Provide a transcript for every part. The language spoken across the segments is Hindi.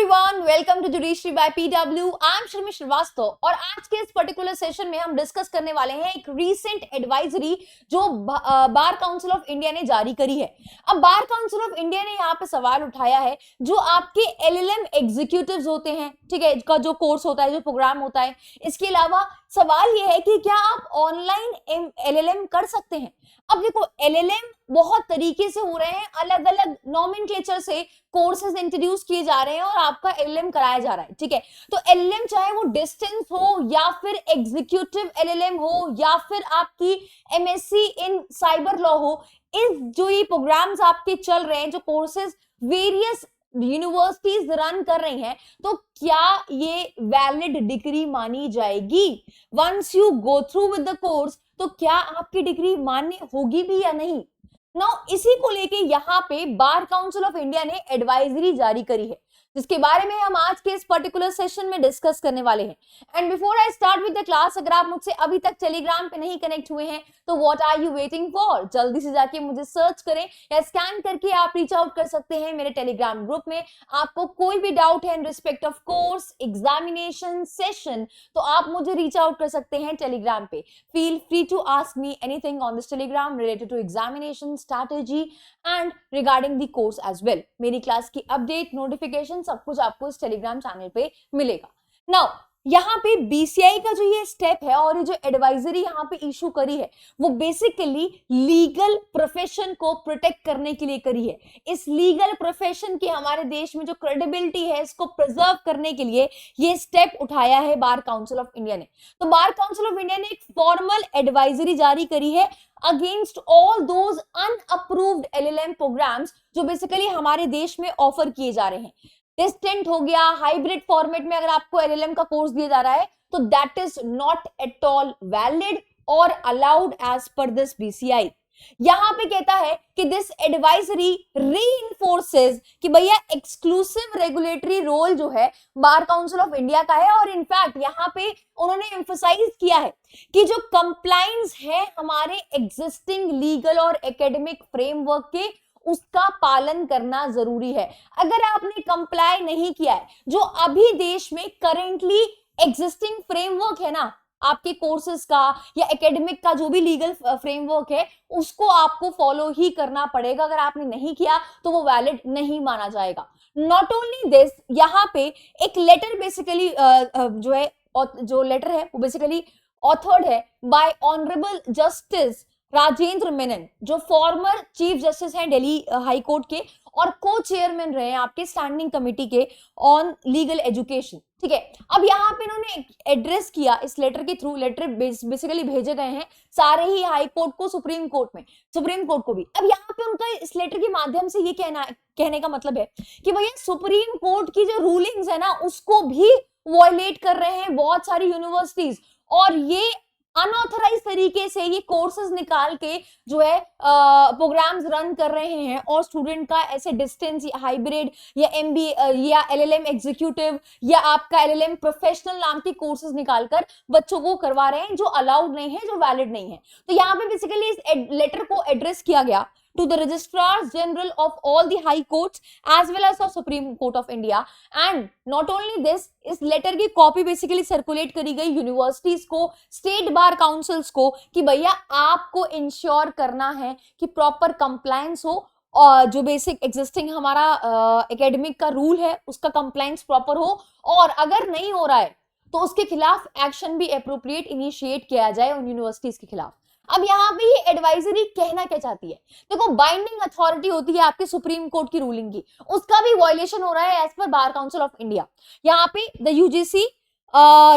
Everyone, welcome to judiciary by PW. I am Sharmi Srivastava और आज के इस पर्टिकुलर सेशन में हम डिस्कस करने वाले हैं एक रीसेंट एडवाइजरी जो बार काउंसिल ऑफ इंडिया ने जारी करी है। अब बार काउंसिल ऑफ इंडिया ने यहाँ पे सवाल उठाया है, जो आपके एलएलएम एग्जीक्यूटिव्स होते हैं, ठीक है, का जो कोर्स होता है, जो प्रोग्राम होता है, इसके अलावा सवाल ये है कि क्या आप ऑनलाइन एलएलएम कर सकते हैं। अब देखो, एलएलएम बहुत तरीके से हो रहे हैं, अलग अलग नॉमेनक्लेचर से कोर्सेज इंट्रोड्यूस किए जा रहे हैं और आपका एलएलएम कराया जा रहा है, ठीक है। तो एलएलएम चाहे वो डिस्टेंस हो या फिर एग्जीक्यूटिव एलएलएम हो या फिर आपकी एमएससी इन साइबर लॉ हो, इस जो ये प्रोग्राम्स आपके चल रहे हैं, जो कोर्सेज वेरियस यूनिवर्सिटीज रन कर रही हैं, तो क्या ये वैलिड डिग्री मानी जाएगी? Once you go through with the course, तो क्या आपकी डिग्री मान्य होगी भी या नहीं? नाउ इसी को लेके यहाँ पे बार काउंसिल ऑफ इंडिया ने एडवाइजरी जारी करी है, जिसके बारे में हम आज के इस पर्टिकुलर सेशन में डिस्कस करने वाले हैं। And before I start with the class, अगर आप मुझसे अभी तक टेलीग्राम पे नहीं कनेक्ट हुए हैं तो what are you waiting for? जल्दी से जाके मुझे सर्च करें या स्कैन करके आप रीच आउट कर सकते हैं मेरे टेलीग्राम ग्रुप में। आपको कोई भी डाउट है in respect of course, examination, session, तो आप मुझे रीच आउट कर सकते हैं टेलीग्राम पे। Feel free to ask me anything on this telegram related to examination strategy and regarding the course as well. मेरी क्लास की अपडेट, नोटिफिकेशन, सब कुछ आपको इस टेलीग्राम चैनल पे मिलेगा। नाउ यहाँ पे बीसीआई का जो ये स्टेप है और ये जो एडवाइजरी यहाँ पे इशू करी है, वो बेसिकली लीगल प्रोफेशन को प्रोटेक्ट करने के लिए करी है। इस लीगल प्रोफेशन की हमारे देश में जो क्रेडिबिलिटी है, इसको प्रिजर्व करने के लिए ये स्टेप उठाया है बार काउंसिल ऑफ इंडिया ने। तो बार काउंसिल ऑफ इंडिया ने एक फॉर्मल एडवाइजरी जारी करी है against all those unapproved LLM programs जो बेसिकली हमारे देश में ऑफर किए जा रहे हैं। डिस्टेंट हो गया, हाइब्रिड फॉर्मेट में अगर आपको एलएलएम का कोर्स दिया जा रहा है, तो that is not at all valid और allowed as per this BCI. यहां पे कहता है कि दिस एडवाइजरी रीइंफोर्सेस कि भैया एक्सक्लूसिव रेगुलेटरी रोल जो है बार काउंसिल ऑफ इंडिया का है, और इनफैक्ट यहां पे उन्होंने एम्फसाइज किया है कि जो कंप्लायंस है हमारे एग्जिस्टिंग लीगल और एकेडमिक फ्रेमवर्क के, उसका पालन करना जरूरी है। अगर आपने कंप्लाई नहीं किया है, जो अभी देश में करेंटली एग्जिस्टिंग फ्रेमवर्क है ना आपके कोर्सेज का या एकेडमिक का, जो भी लीगल फ्रेमवर्क है, उसको आपको फॉलो ही करना पड़ेगा। अगर आपने नहीं किया तो वो वैलिड नहीं माना जाएगा। नॉट ओनली दिस, यहाँ पे एक लेटर बेसिकली जो है, जो लेटर है वो बेसिकली ऑथर्ड है bye honourable justice Rajendra Menon, जो फॉर्मर चीफ जस्टिस हैं दिल्ली हाई कोर्ट के और को चेयरमैन रहे हैं आपके स्टैंडिंग कमेटी के ऑन लीगल एजुकेशन, ठीक है। अब यहाँ पे इन्होंने एड्रेस किया, इस लेटर के थ्रू लेटर बेसिकली भेजे गए हैं सारे ही हाई कोर्ट को, सुप्रीम कोर्ट को भी। अब यहाँ पे उनका इस लेटर के माध्यम से ये कहने का मतलब है कि भैया सुप्रीम कोर्ट की जो रूलिंग्स है ना, उसको भी वॉयलेट कर रहे हैं बहुत सारी यूनिवर्सिटीज, और ये अनऑथराइज तरीके से ये कोर्सेज निकाल के जो है प्रोग्राम्स रन कर रहे हैं, और स्टूडेंट का ऐसे डिस्टेंस या हाइब्रिड या एमबीए या एलएलएम एग्जीक्यूटिव या आपका एलएलएम प्रोफेशनल नाम के कोर्सेज निकालकर बच्चों को करवा रहे हैं, जो अलाउड नहीं है, जो वैलिड नहीं है। तो यहाँ पे बेसिकली इस लेटर को एड्रेस किया गया to the registrars general of all the high courts as well as the Supreme Court of India, and not only this, इस लेटर की कॉपी बेसिकली सर्कुलेट करी गई यूनिवर्सिटीज को, स्टेट बार काउंसिल्स को, कि भैया आपको इंश्योर करना है कि प्रॉपर कंप्लायंस हो, और जो बेसिक एग्जिस्टिंग हमारा एकेडमिक का रूल है उसका कंप्लायंस प्रॉपर हो, और अगर नहीं हो रहा है तो उसके खिलाफ एक्शन भी एप्रोप्रिएट इनिशिएट किया जाए उन यूनिवर्सिटीज के खिलाफ। अब यहाँ पे ये एडवाइजरी कहना क्या चाहती है? देखो, बाइंडिंग अथॉरिटी होती है आपके सुप्रीम कोर्ट की रूलिंग की, उसका भी वायलेशन हो रहा है as per bar council of India. यहाँ पे the UGC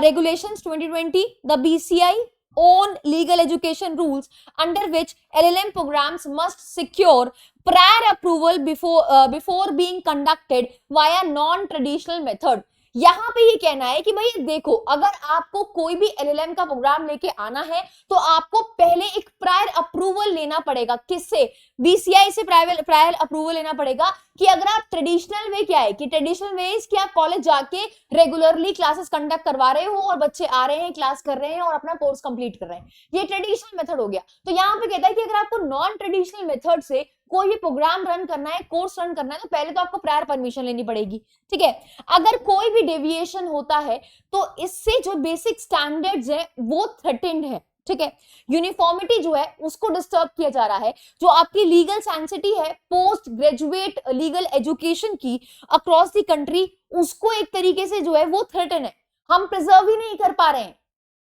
regulations 2020, the BCI own legal education rules under which LLM programs must secure prior approval before being conducted via non-traditional method। यहाँ पे ये कहना है कि भाई देखो, अगर आपको कोई भी एलएलएम का प्रोग्राम लेके आना है तो आपको पहले एक प्रायर अप्रूवल लेना पड़ेगा। किससे? बीसीआई से प्रायर अप्रूवल लेना पड़ेगा कि अगर आप ट्रेडिशनल वे, क्या है कि ट्रेडिशनल वे कि आप कॉलेज जाके रेगुलरली क्लासेस कंडक्ट करवा रहे हो और बच्चे आ रहे हैं, क्लास कर रहे हैं और अपना कोर्स कंप्लीट कर रहे हैं, ये ट्रेडिशनल मेथड हो गया। तो यहाँ पे कहता है कि अगर आपको नॉन ट्रेडिशनल मेथड से कोई भी प्रोग्राम रन करना है, कोर्स रन करना है, तो पहले तो आपको प्रायर परमिशन लेनी पड़ेगी, ठीक है। अगर कोई भी डेविएशन होता है तो इससे जो बेसिक स्टैंडर्ड्स है वो थ्रेटेंड है, ठीक है। यूनिफॉर्मिटी जो है उसको डिस्टर्ब किया जा रहा है। जो आपकी लीगल सैंक्टिटी है पोस्ट ग्रेजुएट लीगल एजुकेशन की अक्रॉस द कंट्री, उसको एक तरीके से जो है वो थ्रेटन है, हम प्रिजर्व ही नहीं कर पा रहे हैं,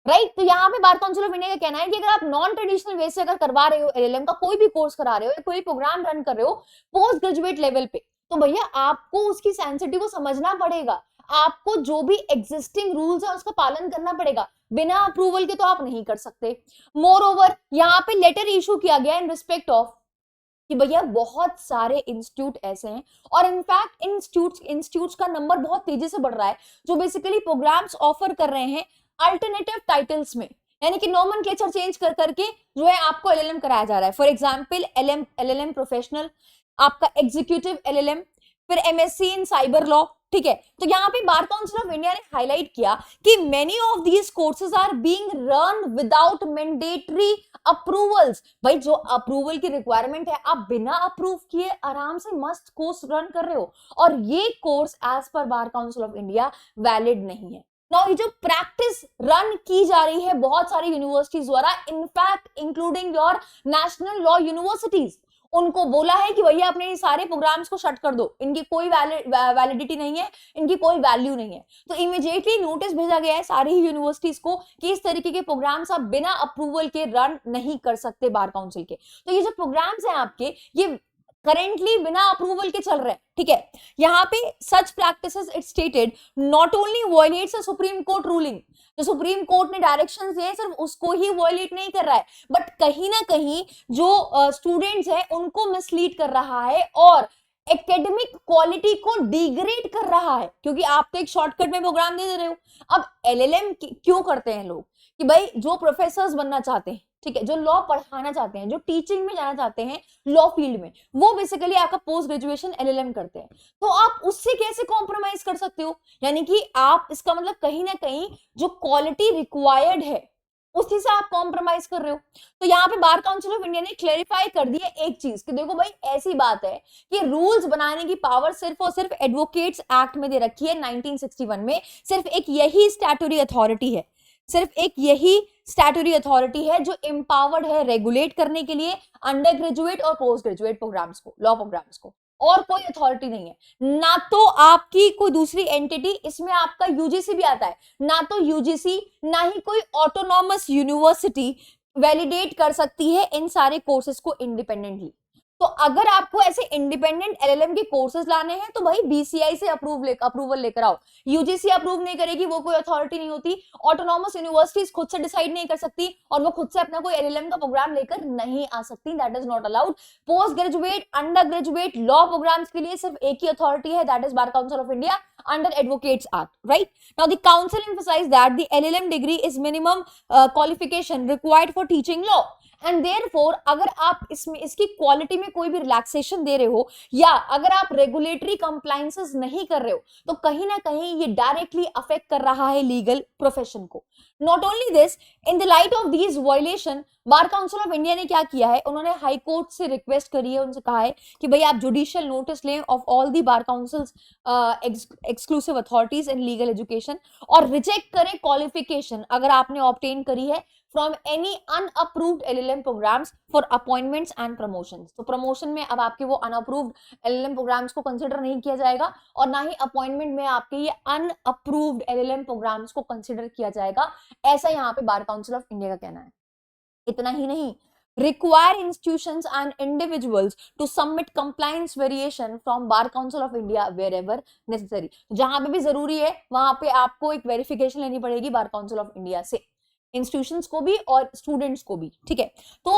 राइट। तो यहाँ पे बार काउंसिल ऑफ इंडिया का कहना है कि अगर आप नॉन ट्रेडिशनल वे से अगर करवा रहे हो एलएलएम का कोई भी कोर्स करा रहे हो या कोई प्रोग्राम रन कर रहे हो पोस्ट ग्रेजुएट लेवल पे, तो भैया आपको उसकी सेंसिटिविटी को समझना पड़ेगा, आपको जो भी एग्जिस्टिंग रूल्स है उसका पालन करना पड़ेगा, बिना अप्रूवल के तो आप नहीं कर सकते। मोर ओवर यहाँ पे लेटर इशू किया गया इन रिस्पेक्ट ऑफ कि भैया बहुत सारे इंस्टीट्यूट ऐसे हैं और इनफैक्ट इंस्टीट्यूट्स का नंबर बहुत तेजी से बढ़ रहा है जो बेसिकली प्रोग्राम्स ऑफर कर रहे हैं अल्टरनेटिव टाइटल्स में, यानी कि नोमेनक्लेचर चेंज कर करके जो है आपको एलएलएम कराया जा रहा है। फॉर एग्जांपल एलएलएम प्रोफेशनल, आपका एग्जीक्यूटिव एलएलएम, फिर एमएससी इन साइबर लॉ, ठीक है। तो यहाँ पे बार काउंसिल ऑफ इंडिया ने हाईलाइट किया कि many of these courses are being run without mandatory approvals. भाई जो अप्रूवल की रिक्वायरमेंट है आप बिना अप्रूव किए आराम से मस्त कोर्स रन कर रहे हो और ये course as per bar council of India valid नहीं है। नाउ ये जो प्रैक्टिस रन की जा रही है बहुत सारी यूनिवर्सिटीज द्वारा, in fact including your national law universities, उनको बोला है कि भैया अपने सारे प्रोग्राम्स को शट कर दो, इनकी कोई वैलिडिटी नहीं है, इनकी कोई वैल्यू नहीं है। तो इमीडिएटली नोटिस भेजा गया है सारी ही यूनिवर्सिटीज को कि इस तरीके के प्रोग्राम्स आप बिना अप्रूवल के रन नहीं कर सकते बार काउंसिल के। तो ये जो प्रोग्राम्स हैं आपके ये करेंटली बिना अप्रूवल के चल रहे हैं, ठीक है। यहाँ पे such practices it stated not only violates a supreme court ruling, जो सुप्रीम कोर्ट ने डायरेक्शंस दिए सिर्फ उसको ही वॉयलेट नहीं कर रहा है, बट कहीं ना कहीं जो स्टूडेंट्स हैं उनको मिसलीड कर रहा है और एकेडमिक क्वालिटी को डिग्रेड कर रहा है, क्योंकि आप तो एक शॉर्टकट में प्रोग्राम दे रहे हो। अब एलएलएम क्यों करते हैं लोग कि भाई जो प्रोफेसर्स बनना चाहते हैं, ठीक है, जो लॉ पढ़ाना चाहते हैं, जो टीचिंग में जाना चाहते हैं लॉ फील्ड में, वो बेसिकली आपका पोस्ट ग्रेजुएशन एलएलएम करते हैं। तो आप उससे कैसे कॉम्प्रोमाइज कर सकते हो, यानी कि आप इसका मतलब कहीं ना कहीं जो क्वालिटी रिक्वायर्ड है उसी से आप कॉम्प्रोमाइज कर रहे हो। तो यहाँ पे बार काउंसिल ऑफ इंडिया ने क्लेरिफाई कर दिया एक चीज कि देखो भाई ऐसी बात है कि रूल्स बनाने की पावर सिर्फ और सिर्फ एडवोकेट्स एक्ट में दे रखी है 1961 में, सिर्फ एक यही स्टैट्यूटरी अथॉरिटी है, सिर्फ एक यही स्टैट्यूटरी अथॉरिटी है जो एम्पावर्ड है रेगुलेट करने के लिए अंडर ग्रेजुएट और पोस्ट ग्रेजुएट प्रोग्राम्स को, लॉ प्रोग्राम्स को, और कोई अथॉरिटी नहीं है। ना तो आपकी कोई दूसरी एंटिटी, इसमें आपका यूजीसी भी आता है, ना तो यूजीसी ना ही कोई ऑटोनॉमस यूनिवर्सिटी वैलिडेट कर सकती है इन सारे कोर्सेज को इंडिपेंडेंटली। तो अगर आपको ऐसे इंडिपेंडेंट एलएलएम के कोर्सेज लाने हैं तो भाई बीसीआई से अप्रूवल लेकर आओ। यूजीसी अप्रूव नहीं करेगी, वो कोई अथॉरिटी नहीं होती। ऑटोनॉमस यूनिवर्सिटीज खुद से डिसाइड नहीं कर सकती और वो खुद से अपना कोई एलएलएम का प्रोग्राम लेकर नहीं आ सकती, that is not allowed. Post graduate under graduate law programmes के लिए सिर्फ एक ही अथॉरिटी है, that is bar council of India under Advocates Act, right? Now the council emphasized that the LLM degree is minimum qualification required for teaching law. And therefore अगर आप इसमें इसकी क्वालिटी में कोई भी रिलैक्सेशन दे रहे हो या अगर आप रेगुलेटरी कंप्लायंसेस नहीं कर रहे हो तो कहीं ना कहीं ये डायरेक्टली अफेक्ट कर रहा है लीगल प्रोफेशन को। Not only this, in the light of these violation bar council of India ने क्या किया है, उन्होंने हाई कोर्ट से रिक्वेस्ट करी है, उनसे कहा है कि भाई आप जुडिशियल नोटिस लें of all the bar councils exclusive authorities in legal education और रिजेक्ट करें क्वालिफिकेशन अगर आपने ऑब्टेन करी है from any unapproved LLM programs for appointments and promotions। तो प्रमोशन में अब आपके वो unapproved LLM programs को कंसिडर नहीं किया जाएगा और ना ही अपॉइंटमेंट में आपके ये unapproved LLM programs को कंसिडर किया जाएगा, ऐसा यहाँ पे बार काउंसिल ऑफ इंडिया का कहना है। इतना ही नहीं, require institutions and individuals to submit compliance variation from Bar Council of India wherever necessary। जहां पे भी जरूरी है वहां पे आपको एक वेरिफिकेशन लेनी पड़ेगी बार काउंसिल ऑफ इंडिया से, इंस्टीट्यूशंस को भी और स्टूडेंट्स को भी, ठीक है। तो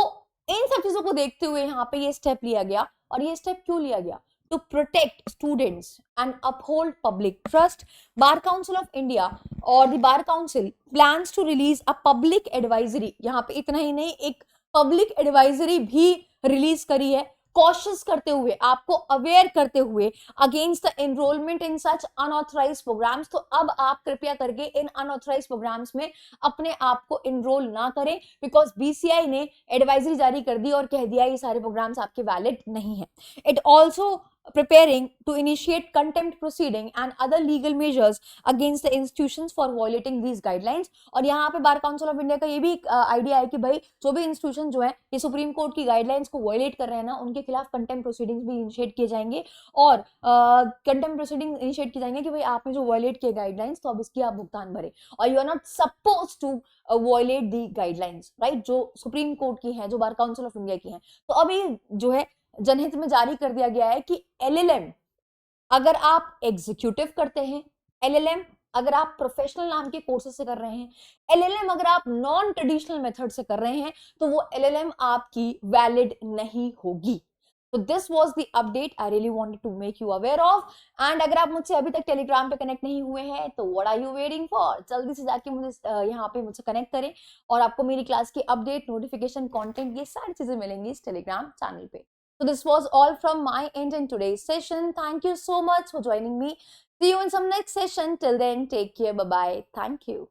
इन सब चीजों को देखते हुए यहाँ पे ये स्टेप लिया गया। और ये स्टेप क्यों लिया गया? To protect students and uphold public trust. Bar council of India और the bar council plans to release a public advisory. यहाँ पे इतना ही नहीं, एक पब्लिक एडवाइजरी भी रिलीज करी है कॉशियस करते हुए, आपको अवेयर करते हुए against the enrolment in such unauthorised programmes. तो अब आप कृपया करके इन अनऑथराइज्ड प्रोग्राम्स में अपने आप को एनरोल ना करें, बिकॉज बीसीआई ने एडवाइजरी जारी कर दी और कह दिया ये सारे प्रोग्राम्स आपके वैलिड नहीं है। It also preparing to initiate contempt proceeding and other legal measures against the institutions for violating these guidelines। और यहाँ पे बार काउंसिल ऑफ इंडिया का ये भी आइडिया है कि भाई जो भी इंस्टीट्यूशन जो है ये सुप्रीम कोर्ट की गाइडलाइंस को वायलेट कर रहे हैं ना, उनके खिलाफ कंटेम्प्ट प्रोसीडिंग्स भी इनिशिएट किए जाएंगे और कंटेम्प्ट प्रोसीडिंग इनिशिएट किए जाएंगे कि भाई आपने जो वायलेट किए गाइडलाइंस, तो अब इसकी आप भुगतान भरे और you are not suppose to violate the guidelines, right, जो सुप्रीम कोर्ट की है, जो बार काउंसिल ऑफ इंडिया की है। तो अभी जो है जनहित में जारी कर दिया गया है कि एलएलएम अगर आप एग्जीक्यूटिव करते हैं, एलएलएम अगर आप प्रोफेशनल नाम के कोर्सेज से कर रहे हैं, एलएलएम अगर आप नॉन ट्रेडिशनल मेथड से कर रहे हैं, तो वो एलएलएम आपकी वैलिड नहीं होगी। तो this was the update I really wanted to make you aware of. And अगर आप मुझसे अभी तक टेलीग्राम पे कनेक्ट नहीं हुए हैं, तो what are you waiting for, जल्दी से जाके मुझे यहाँ पे मुझसे कनेक्ट करें और आपको मेरी क्लास की अपडेट, नोटिफिकेशन, कंटेंट, ये सारी चीजें मिलेंगी इस टेलीग्राम चैनल पे। So this was all from my end in today's session. Thank you so much for joining me. See you in some next session. Till then, take care. Bye-bye. Thank you.